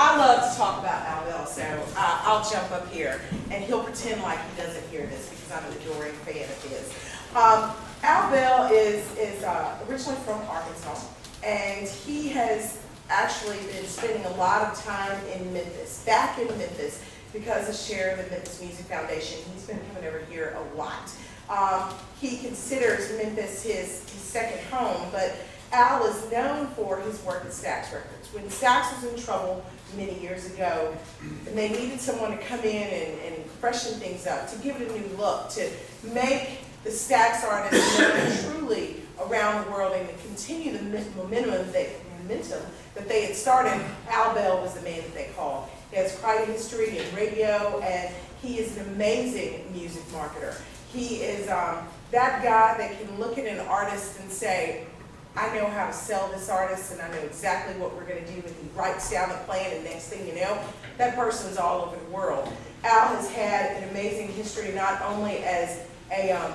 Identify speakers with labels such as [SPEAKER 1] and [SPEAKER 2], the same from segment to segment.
[SPEAKER 1] I love to talk about Al Bell, so I'll jump up here, and he'll pretend like he doesn't hear this because I'm an adoring fan of his. Al Bell is originally from Arkansas, and he has actually been spending a lot of time in Memphis, back in Memphis, because of Share the Memphis Music Foundation. He's been coming over here a lot. He considers Memphis his second home, but Al is known for his work at Stax Records. When Stax was in trouble many years ago, and they needed someone to come in and freshen things up, to give it a new look, to make the Stax artists known truly around the world and to continue the momentum that they had started, Al Bell was the man that they called. He has quite a history in radio, and he is an amazing music marketer. He is that guy that can look at an artist and say, I know how to sell this artist, and I know exactly what we're going to do. And he writes down the plan, and next thing you know, that person's all over the world. Al has had an amazing history, not only as a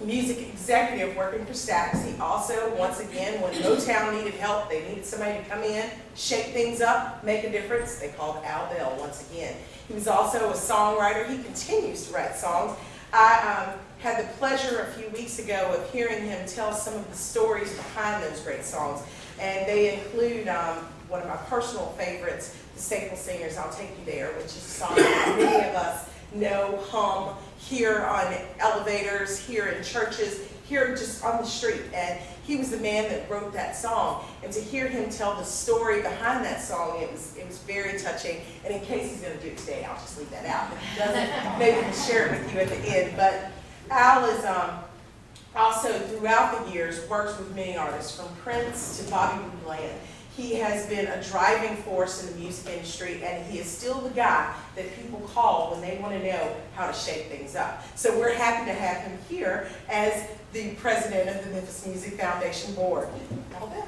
[SPEAKER 1] music executive working for Stax. He also, once again, when Motown needed help, they needed somebody to come in, shake things up, make a difference, they called Al Bell once again. He was also a songwriter. He continues to write songs. I had the pleasure a few weeks ago of hearing him tell some of the stories behind those great songs, and they include one of my personal favorites, The Staple Singers, I'll Take You There, which is a song that many of us know, hum, hear on elevators, hear in churches, hear just on the street. And he was the man that wrote that song. And to hear him tell the story behind that song, it was very touching. And in case he's going to do it today, I'll just leave that out. If he doesn't, maybe we'll share it with you at the end. But Al is also, throughout the years, works with many artists, from Prince to Bobby Woodland. He has been a driving force in the music industry, and he is still the guy that people call when they want to know how to shake things up. So we're happy to have him here as the president of the Memphis Music Foundation Board. Al Bell.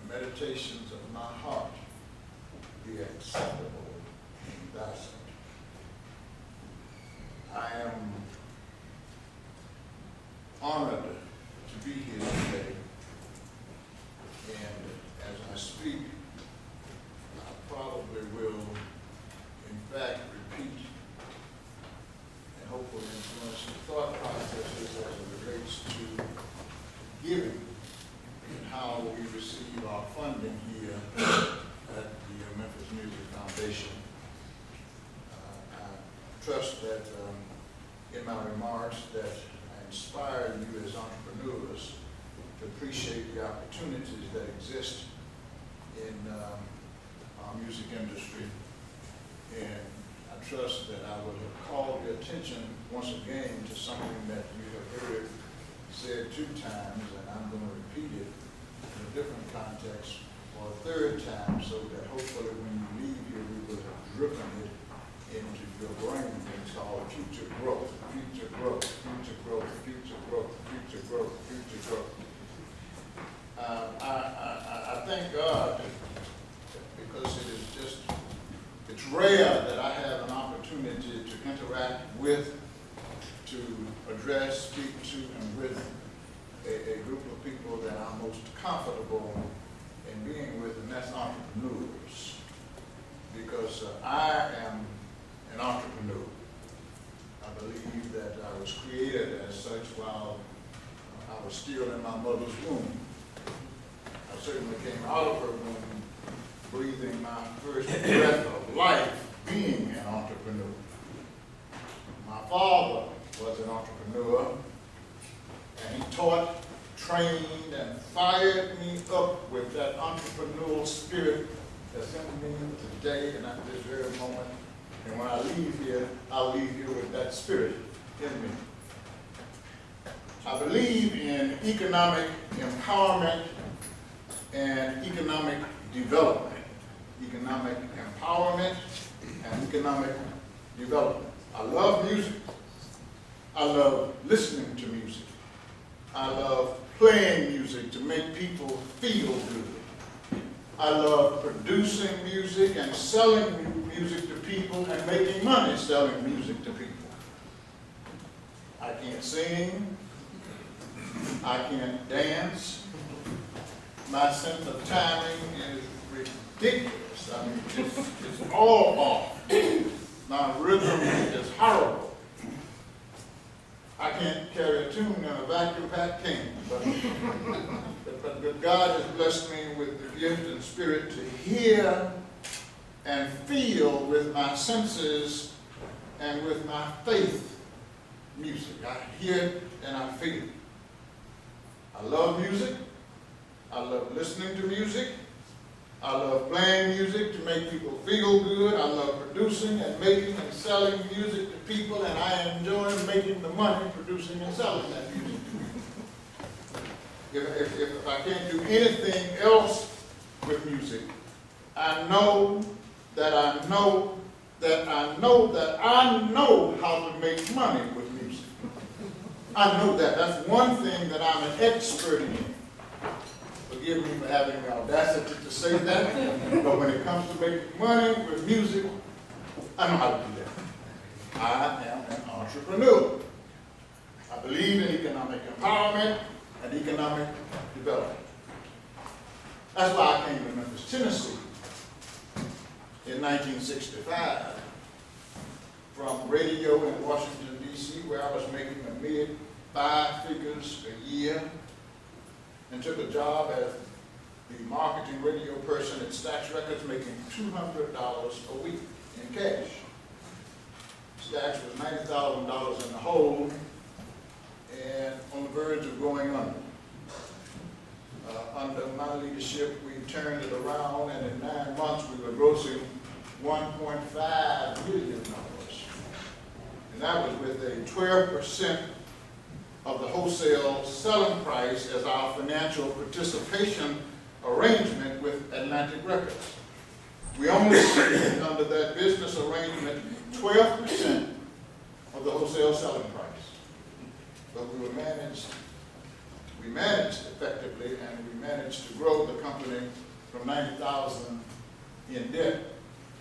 [SPEAKER 2] Meditations of my heart be acceptable in thy sight. I am honored to be here today, and as I speak, I probably will, in fact, repeat and hopefully influence the thought processes as it relates to giving and how we receive our funding here at the Memphis Music Foundation. I trust that in my remarks that I inspire you as entrepreneurs to appreciate the opportunities that exist in our music industry. And I trust that I will have called your attention once again to something that you have heard said 2 times, and I'm going to repeat it in a different context for a 3rd time, so that hopefully when you leave here, we will have driven it into your brain. It's called future growth, future growth, future growth, future growth, future growth, future growth. I thank God because it is just, it's rare that I have an opportunity to interact with, to address, speak to, and with a group of people that I'm most comfortable in being with, and that's entrepreneurs. Because I am an entrepreneur. I believe that I was created as such while I was still in my mother's womb. I certainly came out of her womb breathing my first breath of life being an entrepreneur. My father was an entrepreneur, and he taught, trained, and fired me up with that entrepreneurial spirit that's in me today and at this very moment. And when I leave here, I'll leave here with that spirit in me. I believe in economic empowerment and economic development. Economic empowerment and economic development. I love music. I love listening to music. I love playing music to make people feel good. I love producing music and selling music to people and making money selling music to people. I can't sing. I can't dance. My sense of timing is ridiculous. I mean, it's all off. My rhythm is horrible. I can't carry a tune in a vacuum packed can, but God has blessed me with the gift and spirit to hear and feel with my senses and with my faith music. I hear it and I feel it. I love music. I love listening to music. I love playing music to make people feel good. I love producing and making and selling music to people, and I enjoy making the money producing and selling that music to people. If I can't do anything else with music, I know that I know that I know that I know how to make money with music. I know that. That's one thing that I'm an expert in. Forgive me for having the audacity to say that, but when it comes to making money with music, I know how to do that. I am an entrepreneur. I believe in economic empowerment and economic development. That's why I came to Memphis, Tennessee in 1965 from radio in Washington, D.C., where I was making a mid-5 figures a year, and took a job as the marketing radio person at Stax Records, making $200 a week in cash. Stax was $90,000 in the hole and on the verge of going under. Under my leadership, we turned it around, and in 9 months we were grossing $1.5 million. And that was with a 12% of the wholesale selling price as our financial participation arrangement with Atlantic Records. We only paid under that business arrangement 12% of the wholesale selling price. But we managed effectively, and we managed to grow the company from $90,000 in debt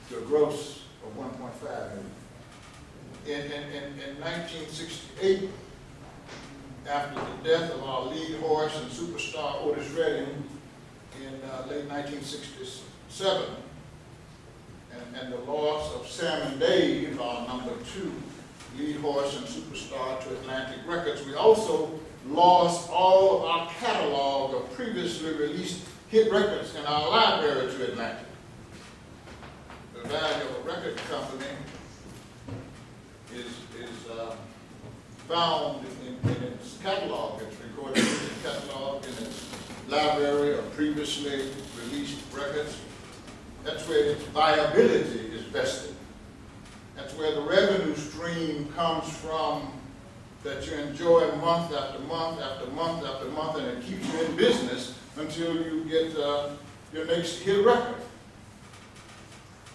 [SPEAKER 2] to a gross of $1.5 million. In 1968, after the death of our lead horse and superstar Otis Redding in late 1967, and the loss of Sam and Dave, our number 2 lead horse and superstar, to Atlantic Records, we also lost all of our catalog of previously released hit records in our library to Atlantic. The value of a record company is found in its catalog, its recorded music catalog, in its library of previously released records. That's where its viability is vested. That's where the revenue stream comes from that you enjoy month after month after month after month, and it keeps you in business until you get your next hit record.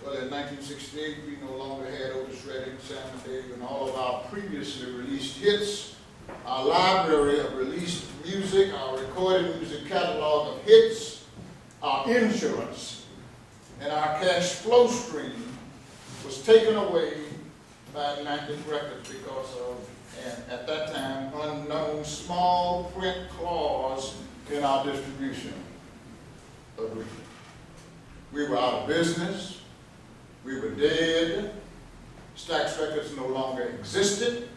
[SPEAKER 2] Well, in 1968, we no longer had Otis Redding, Sam and Dave, and all of our previously released hits. Our library of released music, our recorded music catalog of hits, our insurance, and our cash flow stream was taken away by Atlantic Records because of, and at that time, unknown small print clause in our distribution agreement. We were out of business. We were dead. Stax Records no longer existed.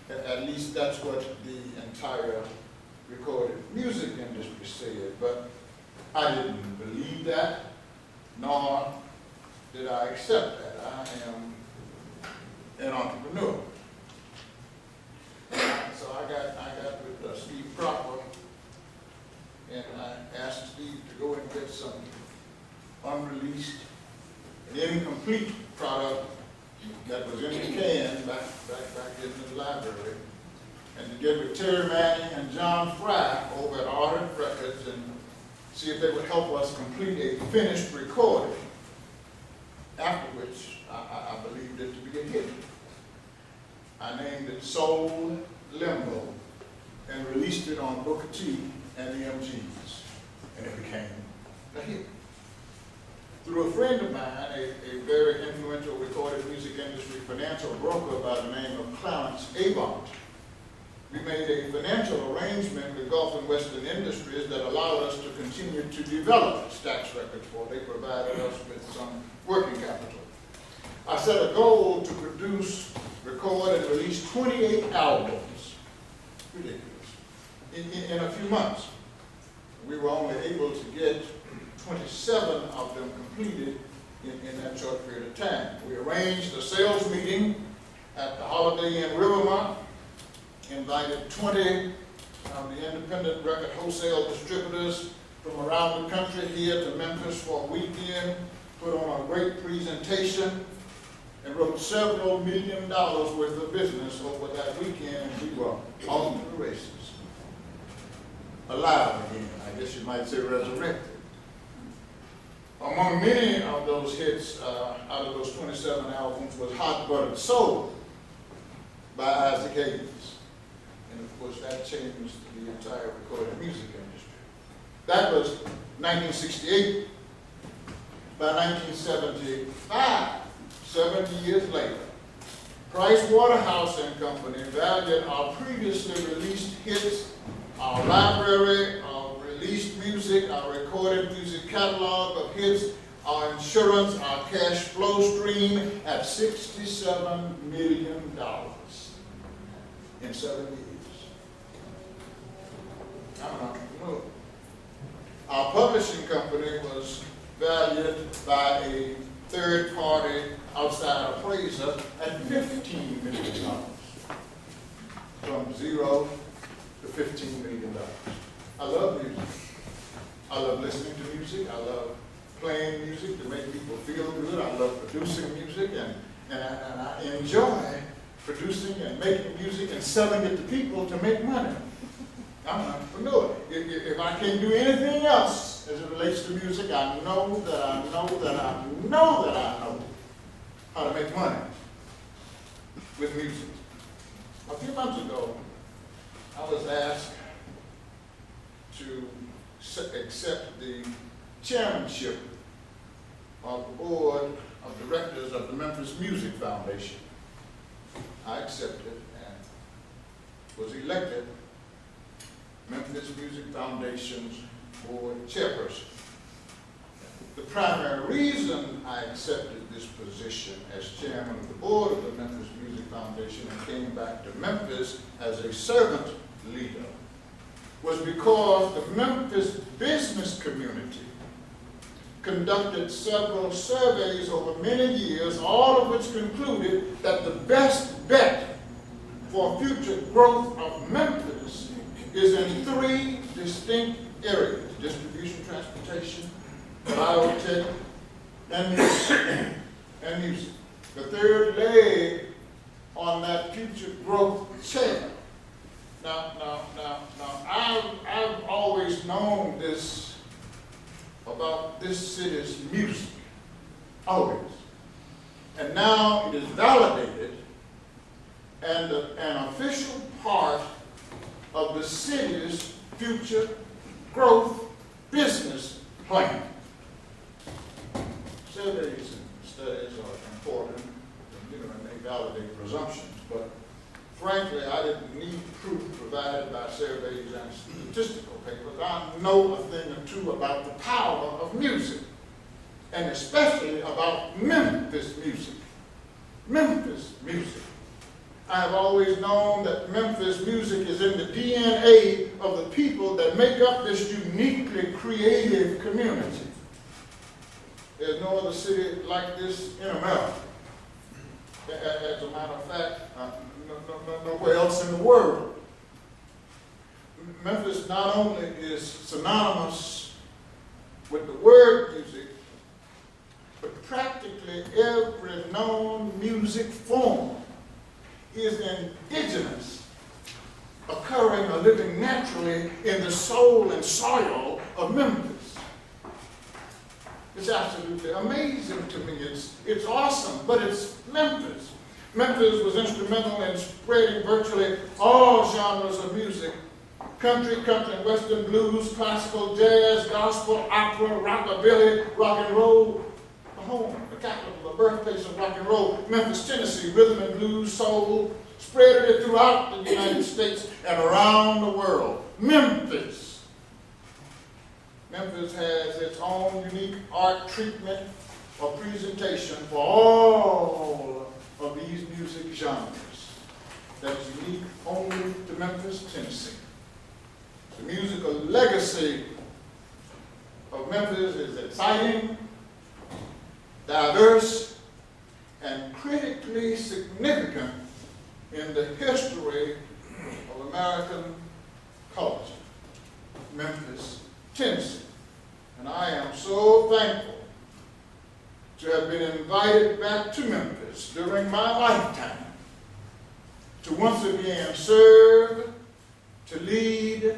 [SPEAKER 2] At least that's what the entire recorded music industry said. But I didn't believe that, nor did I accept that. I am an entrepreneur. So I got with Steve Cropper, and I asked Steve to go and get some unreleased, incomplete product that was in the can back in the library, and to get with Terry Manning and John Fry over at Ardent Records and see if they would help us complete a finished recording, after which I I named it Soul Limbo and released it on Booker T and the MGs, and it became a hit. Through a friend of mine, a very influential recorded music industry financial broker by the name of Clarence Avant, we made a financial arrangement with Gulf and Western Industries that allowed us to continue to develop Stax Records, for they provided us with some working capital. I set a goal to produce, record, and release 28 albums. Ridiculous. In a few months. We were only able to get 27 of them completed in that short period of time. We arranged a sales meeting at the Holiday Inn Rivermont, invited 20 of the independent record wholesale distributors from around the country here to Memphis for a weekend, put on a great presentation, and wrote several $1 million worth of business over that weekend, and we were off to the races. Alive again, I guess you might say resurrected. Among many of those hits, out of those 27 albums, was Hot Buttered Soul by Isaac Hayes. And of course, that changed the entire recorded music industry. That was 1968. By 1975, 70 years later, Price Waterhouse and Company valued our previously released hits, our library of released music, our recorded music catalog of hits, our insurance, our cash flow stream at $67 million in 7 years. I'm an entrepreneur. Our publishing company was valued by a third-party outside appraiser at $15 million. From 0 to $15 million. I love music. I love listening to music. I love playing music to make people feel good. I love producing music, and I enjoy producing and making music and selling it to people to make money. I'm an entrepreneur. If I can't do anything else as it relates to music, I know that I know how to make money with music. A few months ago, I was asked to accept the chairmanship of the board of directors of the Memphis Music Foundation. I accepted and was elected Memphis Music Foundation's board chairperson. The primary reason I accepted this position as chairman of the board of the Memphis Music Foundation and came back to Memphis as a servant leader was because the Memphis business community conducted several surveys over many years, all of which concluded that the best bet for future growth of Memphis is in 3 distinct areas: distribution, transportation, biotech, and music. The third leg on that future growth chair. Now, I've always known this about this city's music, always. And now it is validated and an official part of the city's future growth business plan. Surveys and studies are important, and they validate presumptions, but frankly, I didn't need proof provided by surveys and statistical papers. I know a thing or two about the power of music, and especially about Memphis music. Memphis music. I have always known that Memphis music is in the DNA of the people that make up this uniquely creative community. There's no other city like this in America. As a matter of fact, nowhere else in the world. Memphis not only is synonymous with the word music, but practically every known music form is indigenous, occurring or living naturally in the soul and soil of Memphis. It's absolutely amazing to me. It's awesome, but it's Memphis. Memphis was instrumental in spreading virtually all genres of music: country and western, blues, classical, jazz, gospel, opera, rockabilly, rock and roll. The home, the capital, the birthplace of rock and roll, Memphis, Tennessee, rhythm and blues, soul, spread it throughout the United States and around the world. Memphis has its own unique art treatment or presentation for all of these music genres that is unique only to Memphis, Tennessee. The musical legacy of Memphis is exciting, diverse, and critically significant in the history of American culture. Memphis, Tennessee. And I am so thankful to have been invited back to Memphis during my lifetime to once again serve, to lead,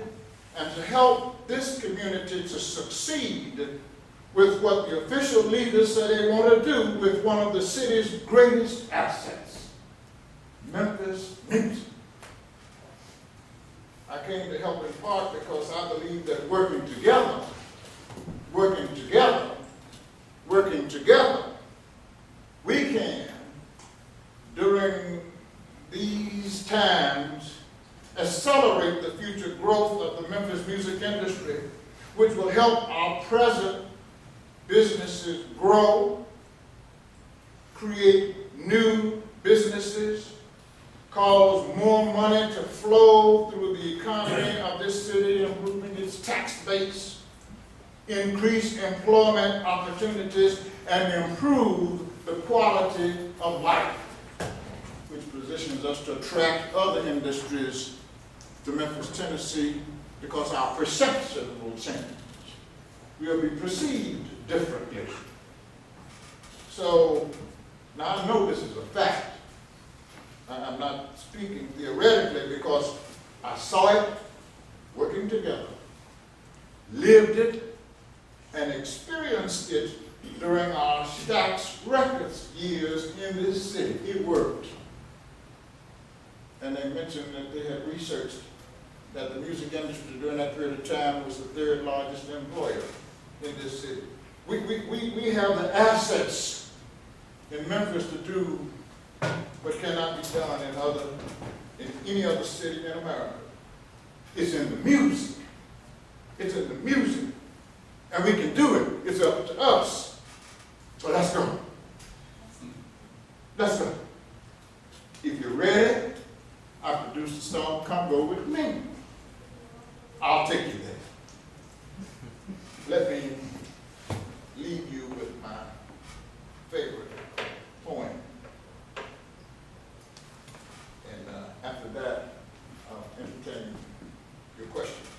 [SPEAKER 2] and to help this community to succeed with what the official leaders say they want to do with one of the city's greatest assets, Memphis music. I came to help in part because I believe that working together, we can, during these times, accelerate the future growth of the Memphis music industry, which will help our present businesses grow, create new businesses, cause more money to flow through the economy of this city, improving its tax base, increase employment opportunities, and improve the quality of life, which positions us to attract other industries to Memphis, Tennessee, because our perception will change. We'll be perceived differently. So, now I know this is a fact. I'm not speaking theoretically because I saw it working together, lived it, and experienced it during our Stax Records years in this city. It worked. And they mentioned that they had researched that the music industry during that period of time was the third largest employer in this city. We have the assets in Memphis to do what cannot be done in any other city in America. It's in the music. It's in the music. And we can do it. It's up to us. So let's go. Let's go. If you're ready, I produced a song, Come Go With Me. I'll take you there. Let me leave you with my favorite poem. And after that, I'll entertain your questions.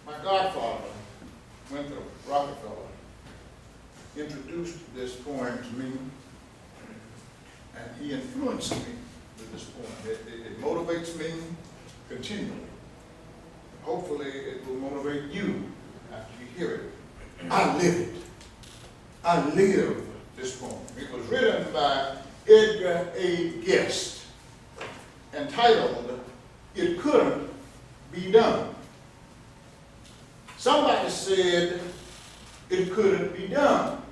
[SPEAKER 2] My godfather, Winthrop Rockefeller, introduced this poem to me, and he influenced me with this poem. It motivates me continually. Hopefully it will motivate you after you hear it. I live it. I live this poem. It was written by Edgar A. Guest, entitled, It Couldn't Be Done. Somebody said it couldn't be done.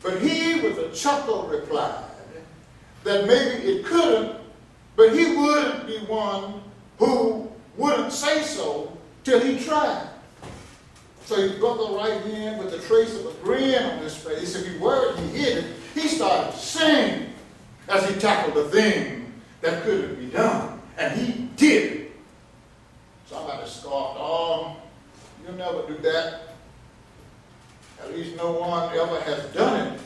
[SPEAKER 2] But he, with a chuckle, replied that maybe it couldn't, but he wouldn't be one who wouldn't say so till he tried. So he buckled right in with a trace of a grin on his face. If he were, he hid it. He started to sing as he tackled the thing that couldn't be done. And he did it. Somebody scoffed, oh, you'll never do that. At least no one ever has done it.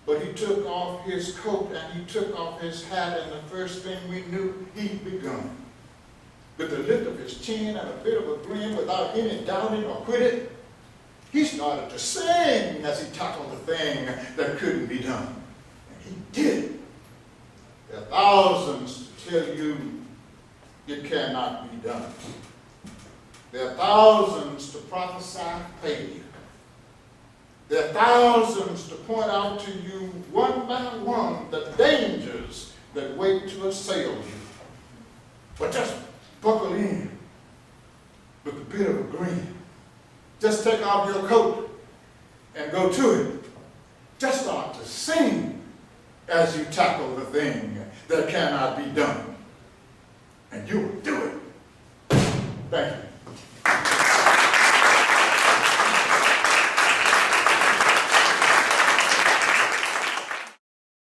[SPEAKER 2] But he took off his coat and he took off his hat, and the first thing we knew, he'd begun. With a lift of his chin and a bit of a grin, without any doubting or quitting, he started to sing as he tackled the thing that couldn't be done. And he did it. There are thousands to tell you it cannot be done. There are thousands to prophesy failure. There are thousands to point out to you one by one the dangers that wait to assail you. But just buckle in with a bit of a grin. Just take off your coat and go to it. Just start to sing as you tackle the thing that cannot be done. And you will do it. Thank you.